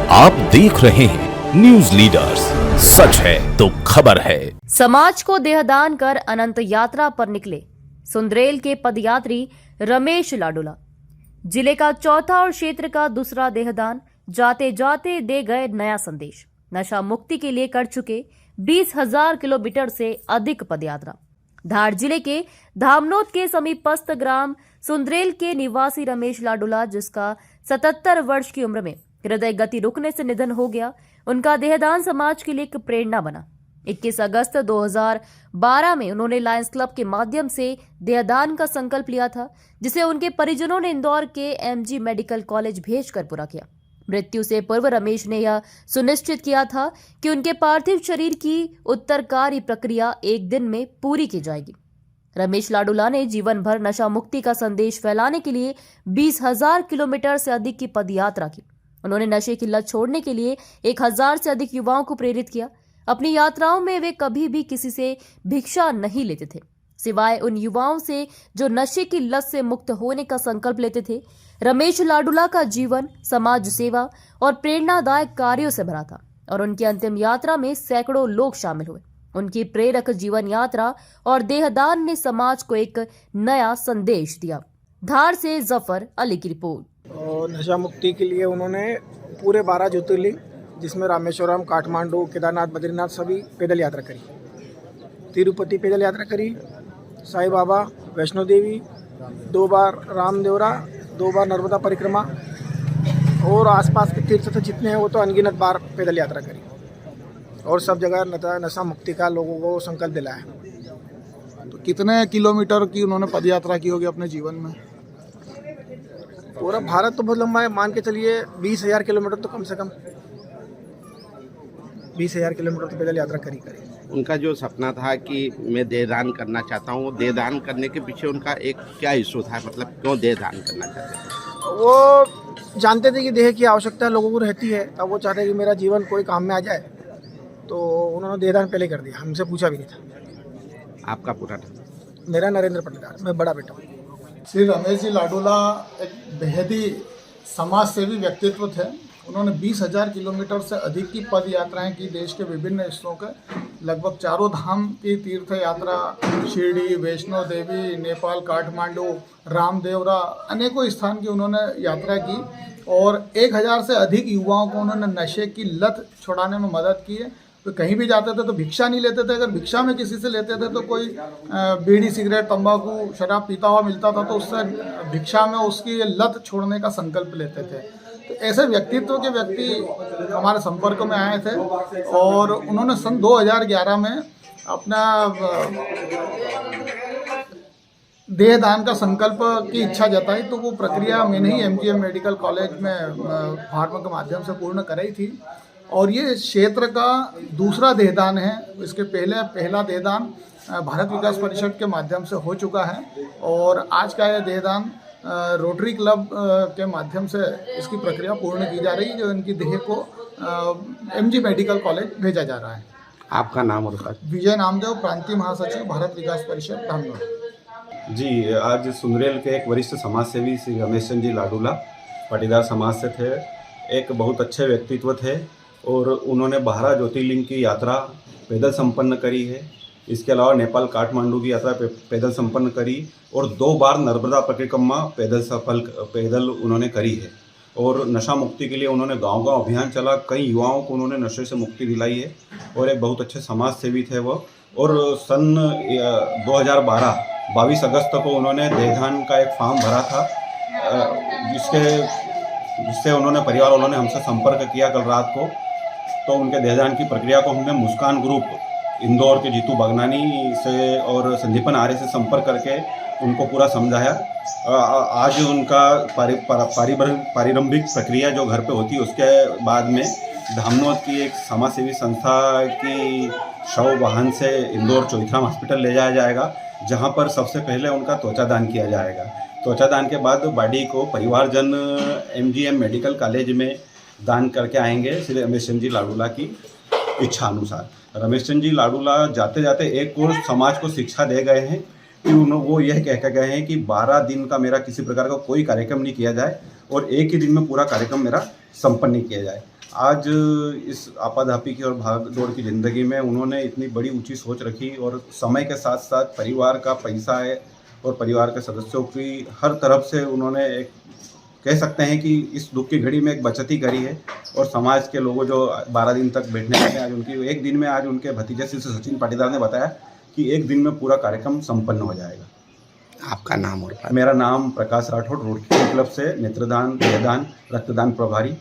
आप देख रहे हैं न्यूज लीडर्स, सच है तो खबर है। समाज को देहदान कर अनंत यात्रा पर निकले सुंदरेल के पदयात्री रमेश लाडुला। जिले का चौथा और क्षेत्र का दूसरा देहदान जाते जाते दे गए नया संदेश। नशा मुक्ति के लिए कर चुके 20,000 किलोमीटर से अधिक पदयात्रा। धार जिले के धामनोद के समीपस्थ ग्राम सुंदरेल के निवासी रमेश लाडुला, जिसका 77 वर्ष की उम्र में हृदय गति रुकने से निधन हो गया, उनका देहदान समाज के लिए एक प्रेरणा बना। 21 अगस्त 2012 में उन्होंने लायंस क्लब के माध्यम से देहदान का संकल्प लिया था, जिसे उनके परिजनों ने इंदौर के एमजी मेडिकल कॉलेज भेजकर पूरा किया। मृत्यु से पूर्व रमेश ने यह सुनिश्चित किया था कि उनके पार्थिव शरीर की उत्तरकारी प्रक्रिया एक दिन में पूरी की जाएगी। रमेश लाडुला ने जीवन भर नशा मुक्ति का संदेश फैलाने के लिए 20,000 किलोमीटर से अधिक की पदयात्रा की। उन्होंने नशे की लत छोड़ने के लिए 1,000 से अधिक युवाओं को प्रेरित किया। अपनी यात्राओं में वे कभी भी किसी से भिक्षा नहीं लेते थे, सिवाय उन युवाओं से जो नशे की लत से मुक्त होने का संकल्प लेते थे। रमेश लाडुला का जीवन समाज सेवा और प्रेरणादायक कार्यों से भरा था और उनकी अंतिम यात्रा में सैकड़ों लोग शामिल हुए। उनकी प्रेरक जीवन यात्रा और देहदान ने समाज को एक नया संदेश दिया। धार से जफर अली की रिपोर्ट। और नशा मुक्ति के लिए उन्होंने पूरे 12 ज्योतिर्लिंग, जिसमें रामेश्वरम, काठमांडू, केदारनाथ, बद्रीनाथ सभी पैदल यात्रा करी। तिरुपति पैदल यात्रा करी, साईं बाबा, वैष्णो देवी, 2 बार रामदेवरा, 2 बार नर्मदा परिक्रमा और आसपास के तीर्थ जितने हैं वो तो अनगिनत बार पैदल यात्रा करी और सब जगह नशा मुक्ति का लोगों को संकल्प दिलाया। तो कितने किलोमीटर की उन्होंने पदयात्रा की होगी अपने जीवन में? पूरा भारत तो बहुत लंबा है, मान के चलिए 20,000 किलोमीटर तो कम से कम 20,000 किलोमीटर तो पैदल यात्रा करी। उनका जो सपना था कि मैं देहदान करना चाहता हूँ, वो देहदान करने के पीछे उनका एक क्या इशू था, मतलब क्यों देहदान करना चाहते थे? वो जानते थे कि देह की आवश्यकता लोगों को रहती है, अब वो चाहते कि मेरा जीवन कोई काम में आ जाए, तो उन्होंने देहदान पहले कर दिया, हमसे पूछा भी नहीं था। आपका पूरा था? मेरा नरेंद्र पटेदार, मैं बड़ा बेटा हूँ। श्री रमेश जी लाडुला एक बेहद ही समाज सेवी व्यक्तित्व थे। उन्होंने 20,000 किलोमीटर से अधिक की पद यात्राएँ की। देश के विभिन्न हिस्सों के लगभग चारों धाम की तीर्थ यात्रा, शिरडी, वैष्णो देवी, नेपाल, काठमांडू, रामदेवरा, अनेकों स्थान की उन्होंने यात्रा की और 1,000 से अधिक युवाओं को उन्होंने नशे की लत छुड़ाने में मदद की है। तो कहीं भी जाते थे तो भिक्षा नहीं लेते थे। अगर भिक्षा में किसी से लेते थे तो कोई बीड़ी, सिगरेट, तंबाकू, शराब पीता हुआ मिलता था तो उससे भिक्षा में उसकी लत छोड़ने का संकल्प लेते थे। तो ऐसे व्यक्तित्व के व्यक्ति हमारे संपर्क में आए थे और उन्होंने सन 2011 में अपना देहदान का संकल्प की इच्छा जताई। तो वो प्रक्रिया मैंने ही एमजीएम मेडिकल कॉलेज में फार्मा के माध्यम से पूर्ण कराई थी और ये क्षेत्र का दूसरा देहदान है। इसके पहला देहदान भारत विकास परिषद के माध्यम से हो चुका है और आज का यह देहदान रोटरी क्लब के माध्यम से इसकी प्रक्रिया पूर्ण की जा रही है, जो इनकी देह को एमजी मेडिकल कॉलेज भेजा जा रहा है। आपका नाम और पद? विजय नामदेव, प्रांतीय महासचिव, भारत विकास परिषद, धामनोद। जी, आज सुंदरेल के एक वरिष्ठ समाजसेवी श्री रमेश जी लाडुला पाटीदार समाज से थे। एक बहुत अच्छे व्यक्तित्व थे और उन्होंने 12 ज्योतिर्लिंग की यात्रा पैदल संपन्न करी है। इसके अलावा नेपाल, काठमांडू की यात्रा पैदल संपन्न करी और 2 बार नर्मदा परिक्रमा पैदल उन्होंने करी है। और नशा मुक्ति के लिए उन्होंने गांव-गांव अभियान चला, कई युवाओं को उन्होंने नशे से मुक्ति दिलाई है और एक बहुत अच्छे समाज सेवी थे वो। और सन 2012 22 अगस्त को उन्होंने देहदान का एक फॉर्म भरा था, जिससे उन्होंने परिवार वालों ने हमसे संपर्क किया कल रात को। तो उनके देहदान की प्रक्रिया को हमने मुस्कान ग्रुप इंदौर के जीतू बागनानी से और संदीपन आर्य से संपर्क करके उनको पूरा समझाया। आज उनका पारिरंभिक प्रक्रिया जो घर पे होती है, उसके बाद में धामनोद की एक समाज सेवी संस्था की शव वाहन से इंदौर चौथराम हॉस्पिटल ले जाया जाएगा, जहां पर सबसे पहले उनका त्वचा दान किया जाएगा। त्वचा दान के बाद बॉडी को परिवारजन एमजीएम मेडिकल कॉलेज में दान करके आएंगे श्री रमेश जी लाडुला की इच्छा अनुसार। रमेश जी लाडुला जाते जाते एक और समाज को शिक्षा दे गए हैं कि वो यह कह गए हैं कि 12 दिन का मेरा किसी प्रकार का कोई कार्यक्रम नहीं किया जाए और एक ही दिन में पूरा कार्यक्रम मेरा संपन्न नहीं किया जाए। आज इस आपाधापी की और भाग दौड़ की ज़िंदगी में उन्होंने इतनी बड़ी ऊंची सोच रखी और समय के साथ साथ परिवार का पैसा है और परिवार के सदस्यों की हर तरफ से उन्होंने एक कह सकते हैं कि इस दुख की घड़ी में एक बचत ही करी है। और समाज के लोगों जो 12 दिन तक बैठने लगे, आज उनकी एक दिन में, आज उनके भतीजे श्री सचिन पाटीदार ने बताया कि एक दिन में पूरा कार्यक्रम संपन्न हो जाएगा। आपका नाम और मेरा नाम प्रकाश राठौड़, रोड क्लब से नेत्रदान, देहदान, रक्तदान प्रभारी।